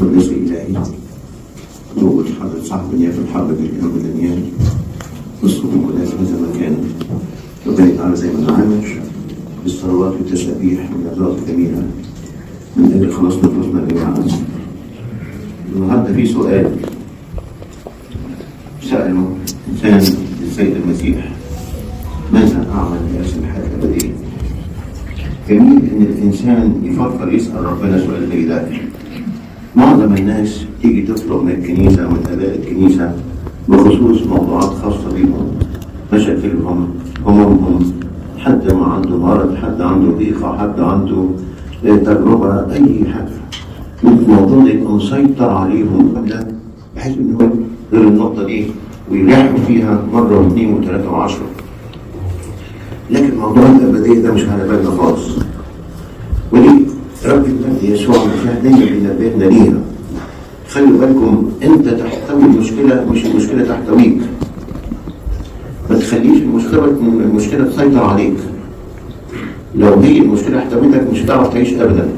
والرزق إلهي نور حضرة صاحب النية في الحرب بالإمام الدنيان والصفوف لازم هذا المكان ربنا تعالى زي ما نعمل بالصلوات والتسابيح والأذواق الجميلة من أجل خلاص نفوسنا جميعا. النهارده في سؤال سأله إنسان للسيد المسيح: ماذا أعمل لأجل الحياة الأبدية؟ جميل إن الإنسان يفكر يسأل ربنا سؤال زي ده. معظم الناس تيجي تطلب من الكنيسة ومن آباء الكنيسة بخصوص موضوعات خاصة بيهم، مشاكلهم، همومهم، حد ما عنده مرض، حد عنده ضيقة، حد عنده تجربة، أي حاجة. الموضوع ده يبقى مسيطر عليهم قبل بحيث إن هو غير النقطة دي ويلحوا فيها مرة واثنين وثلاثة وعشرة. لكن موضوع الأبدية ده مش على بالنا خالص. ودي رب المجد يسوع المسيح دايما بينبهنا ليها. خلوا بالكم، أنت تحتوي المشكلة مش المشكلة تحتويك. ما تخليش المشكلة تسيطر عليك. لو هي المشكلة احتويتك مش هتعرف تعيش أبدا.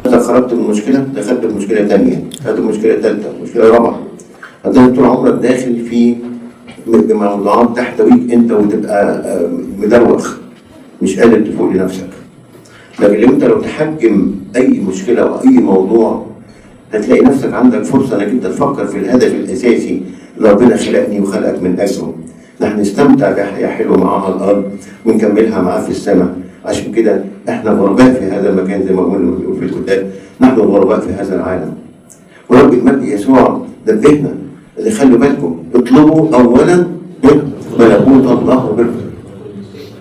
أنت خرجت من المشكلة دخلت في مشكلة ثانية، دخلت في مشكلة ثالثة، مشكلة رابعة. هتفضل طول عمرك داخل في موضوعات تحتويك أنت وتبقى مدروخ مش قادر تفوق لنفسك. لكن انت لو تحجم اي مشكله واي موضوع هتلاقي نفسك عندك فرصه انك انت تفكر في الهدف الاساسي اللي ربنا خلقني وخلقك من اجله. نحن نستمتع بحياه حلوه معاه على الارض ونكملها معاه في السماء. عشان كده احنا غرباء في هذا المكان زي ما بنقول في الكتاب، نحن غرباء في هذا العالم. ورب المجد يسوع نبهنا اللي خلوا بالكم: اطلبوا اولا ملكوت الله وبره.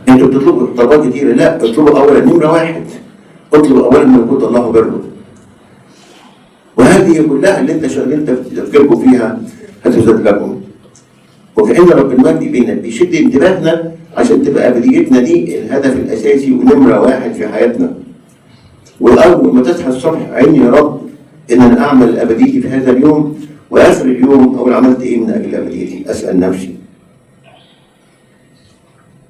انتوا بتطلبوا طلبات كتيره، لا، اطلبوا اولا نمره واحد، اطلبوا اولا ملكوت الله وبره. وهذه كلها اللي انت شغلت تفكيركم فيها هتزاد لكم. وكأن رب المجد بيشد انتباهنا عشان تبقى ابديتنا دي الهدف الاساسي ونمره واحد في حياتنا. واول ما تصحى الصبح: عيني يا رب ان انا اعمل ابديتي في هذا اليوم، واخر اليوم اقول عملت ايه من اجل ابديتي. اسال نفسي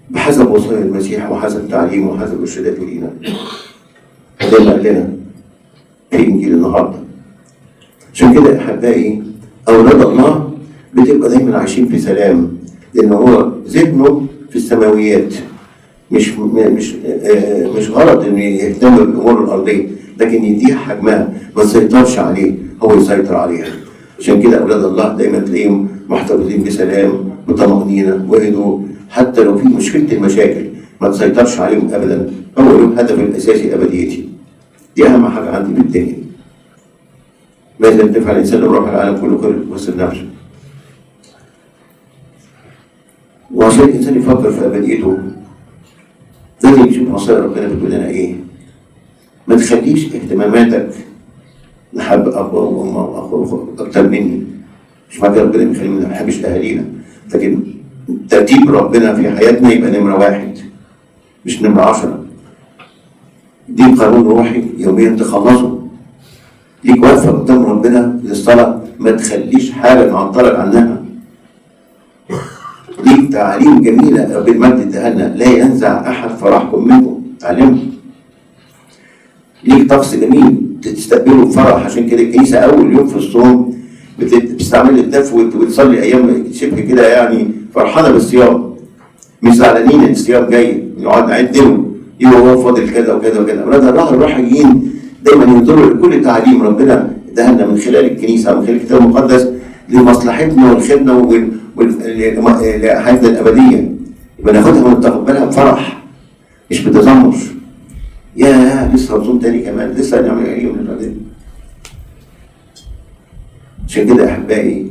بحسب وصايا المسيح وحسب تعليمه وحسب ارشاداته لينا زي ما قال لنا في انجيل النهارده. عشان كده احبائي اولاد الله بتبقى دايما عايشين في سلام، لان هو ذهنه في السماويات. مش غلط انه يهتم بالامور الارضيه، لكن يديها حجمها، ما يسيطرش عليه، هو يسيطر عليها. عشان كده اولاد الله دايما تلاقيهم محتفظين بسلام وطمأنينة وهدوء، حتى لو في مشكلة المشاكل ما تسيطرش عليهم أبدا. هو له الهدف الأساسي أبديتي. دي أهم حاجة عندي في الدنيا. ماذا ينتفع الإنسان لو راح العالم كله خير وسط نفسه؟ وعشان الإنسان يفكر في أبديته لازم يشوف وصايا ربنا بتقول لنا إيه. ما تخليش اهتماماتك نحب أبوه وأمه وأخوه أكتر مني. مش معنى ربنا بيخلينا ما نحبش أهالينا، لكن ترتيب ربنا في حياتنا يبقى نمرة واحد مش نمرة 10. دي قانون روحي يوميا تخلصه. ليك واقفة قدام ربنا للصلاة، ما تخليش حاجة تعطلك عنها. ليك تعاليم جميلة رب المجد اداها لنا: لا ينزع أحد فرحكم منكم. تعلموا. ليك طقس جميل تستقبله بفرح. عشان كده الكنيسة أول يوم في الصوم بتستعمل الدف وتصلي أيام شبه كده يعني فرحانة بالصيام، مش زعلانين ان الصيام جاي نقعد نعدله يبقى هو فاضل كذا وكذا وكذا. اولاد الله الروحيين دايما ينظروا لكل تعليم ربنا اداها لنا من خلال الكنيسه ومن خلال الكتاب المقدس لمصلحتنا ولخدمتنا ولحياتنا الابديه. يبقى ناخدها ونتقبلها بفرح مش بتذمر. يا لسه هنصوم تاني كمان، لسه هنعمل ايه من الابديه. عشان كده احبائي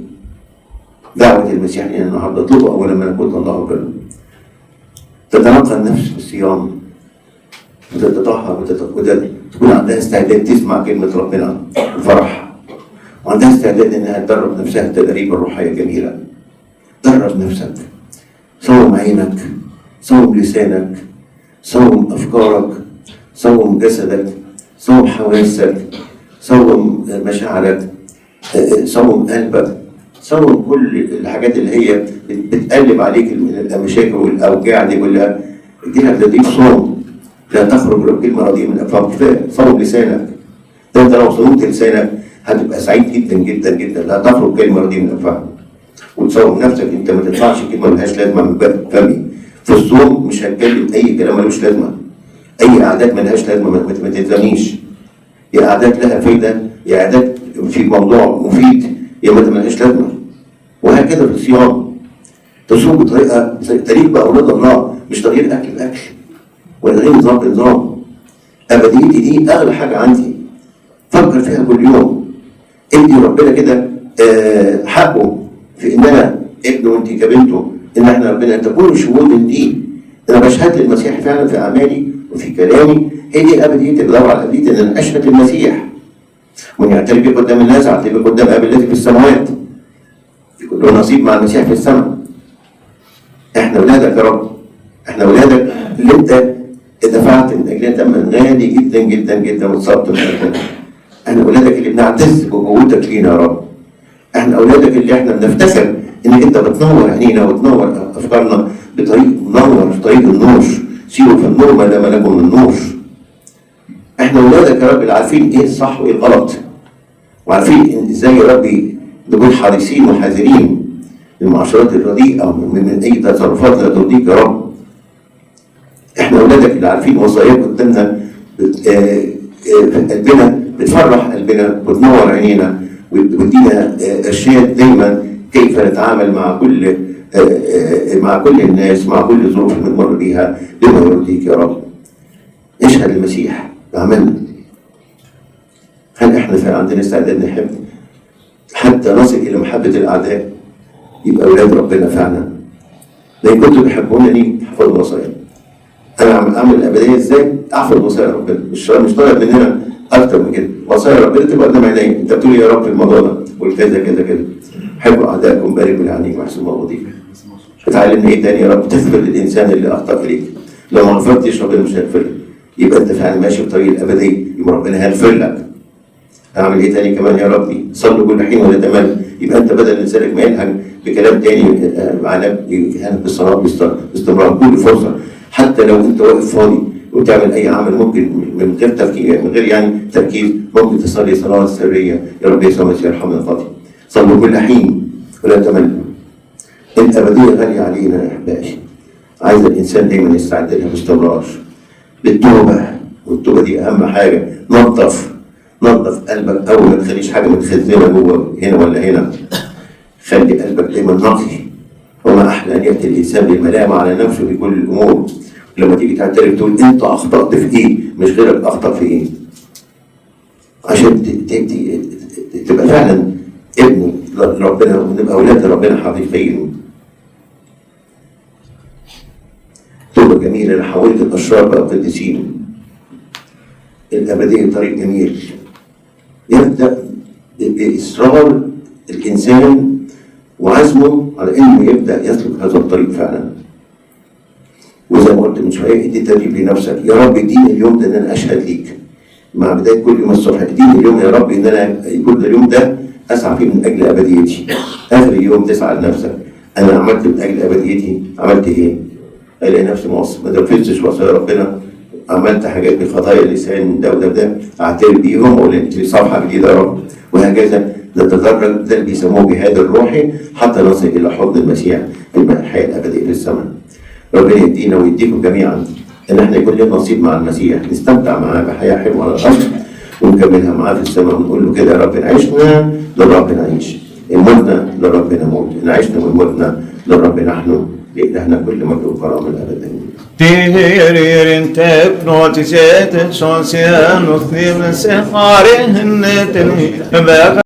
دعوة المسيح لنا النهارده: اطلبوا اولا ملكوت الله وبره. تتنقى النفس بالصيام وتتطهر تكون عندها استعداد تسمع كلمة ربنا بفرح، وعندها استعداد انها تدرب نفسها التدريب الروحية الجميلة. درب نفسك، صوم عينك، صوم لسانك، صوم افكارك، صوم جسدك، صوم حواسك، صوم مشاعرك، صوم قلبك، صوم كل الحاجات اللي هي بتقلب عليك المشاكل والاوجاع دي كلها. اديها تدريب صوم. لا تخرج كلمه رديئه من افواههم. كفايه صوم لسانك. ده انت لو صومت لسانك هتبقى سعيد جدا جدا جدا، لا تخرج كلمه رديئه من افواههم. وتصور نفسك انت ما تطلعش كلمه ملهاش لازمه من فمي. في الصوم مش هتكلم اي كلام ملوش لازمه، اي قعدات ملهاش لازمه ما تلزمنيش. يا قعدات لها فايده، يا قعدات في موضوع مفيد، يا ما ملهاش لازمه. وهكذا في الصيام، تصوم بطريقه تليق باولاد الله، مش تغيير اكل باكل ولا تغيير نظام بنظام. ابديتي دي اغلى حاجه عندي، فكر فيها كل يوم. ادي ربنا كده حقه في ان انا ابنه وانت كبنته، ان احنا ربنا تكون شهود دي. انا بشهد للمسيح فعلا في اعمالي وفي كلامي. هي دي ابديتي، بدور على ابديتي ان انا اشهد للمسيح. وان يعترف بي قدام الناس اعترف بي قدام ابي الذي في السماوات. يكون له نصيب مع المسيح في السماء. احنا اولادك يا رب، احنا اولادك اللي انت دفعت من اجلنا ثمن غالي جدا جدا جدا واتصبت من اجلنا. احنا اولادك اللي بنعتز بقوتك لينا يا رب. احنا اولادك اللي احنا بنفتخر انك انت بتنور عينينا وتنور افكارنا بطريق منور، في طريق النور. سيروا في النور ما دام لكم النور. احنا اولادك يا رب اللي عارفين ايه الصح وايه الغلط، وعارفين ازاي يا ربي نكون حريصين وحذرين من المعاشرات الرديئه ومن اي تصرفات لا ترضيك يا رب. احنا اولادك اللي عارفين وصاياك قدامنا قلبنا، بتفرح قلبنا، بتنور عينينا، وتدينا ارشاد دايما كيف نتعامل مع كل الناس، مع كل الظروف اللي بنمر بيها بما يرضيك يا رب. اشهد المسيح بعملنا. هل احنا فعلا عندنا استعداد نحب حتى نصل الى محبه الاعداء؟ يبقى اولاد ربنا فعلا. لان كنتوا تحبونني احفظوا وصايا. انا اعمل الابديه ازاي؟ احفظ وصايا ربنا. مش طالب مننا اكتر من كده. وصايا ربنا تبقى قدام عينيا. انت بتقول يا رب في الموضوع ده، قول كذا كذا كذا. حبوا اعدائكم، باركوا لعنيكم، واحسنوا ما أرضيك. اتعلمنا ايه تاني يا رب؟ تغفر للانسان اللي اخطا اليك. لو ما غفرتش ربنا مش هيغفر لك. يبقى انت فعلا ماشي في طريق الابديه، يبقى ربنا هيغفر لك. اعمل ايه تاني كمان يا ربي؟ صلوا كل حين ولا تمل. يبقى انت بدل لسانك ما يلحق بكلام تاني معناه يهانك بالصلاه باستمرار كل فرصه. حتى لو انت واقف فاضي وتعمل اي عمل ممكن من غير تفكير، من غير يعني تركيز، ممكن تصلي صلاه سريه. يا رب يسوع المسيح يرحمنا الخاطئ. صلوا كل حين ولا تمل. الابديه غاليه علينا يا احبائي. عايز الانسان دايما يستعد لها باستمرار بالتوبه، والتوبه دي اهم حاجه. نظف قلبك اول، ما تخليش حاجه متخزنه جوه هنا ولا هنا. خلي قلبك دايما نقي. وما احلى ان ياتي الانسان بالملامه على نفسه في كل الامور. لما تيجي تعترف تقول انت اخطات في ايه، مش غيرك اخطا في ايه. عشان تبقى فعلا ابن ربنا، ونبقى اولاد ربنا حقيقيين. توبه جميله لحولت الاشرار بقى قديسين. الابديه طريق جميل يبدا باصرار الانسان وعزمه على انه يبدا يسلك هذا الطريق فعلا. وزي ما قلت من شويه، ادي تدريب لنفسك. يا رب اديني اليوم ده ان انا اشهد ليك مع بدايه كل يوم الصبح. اديني اليوم يا رب ان انا يكون اليوم ده اسعى فيه من اجل ابديتي. اخر يوم تسعى لنفسك، انا عملت من اجل ابديتي، عملت ايه؟ الاقي نفسي ما نفذتش وصايا ربنا، عملت حاجات بخطايا اللسان ده وده وده، اعترف بيهم واقول لي صفحه جديده يا رب. وهكذا نتدرج. ده اللي بيسموه جهاد الروحي حتى نصل الى حضن المسيح في الحياه الابديه في السماء. ربنا يدينا ويديكم جميعا ان احنا يكون لنا نصيب مع المسيح، نستمتع معاه بحياه حلوه على الارض ونكملها معاه في السماء، ونقول له كده: يا رب عشنا للرب نعيش، ان متنا للرب نموت، ان عشنا ومتنا للرب نحن، لإلهنا كل مجد وكرامه الابد. Tiherin teknoti setet sosial, och tvivlen se har en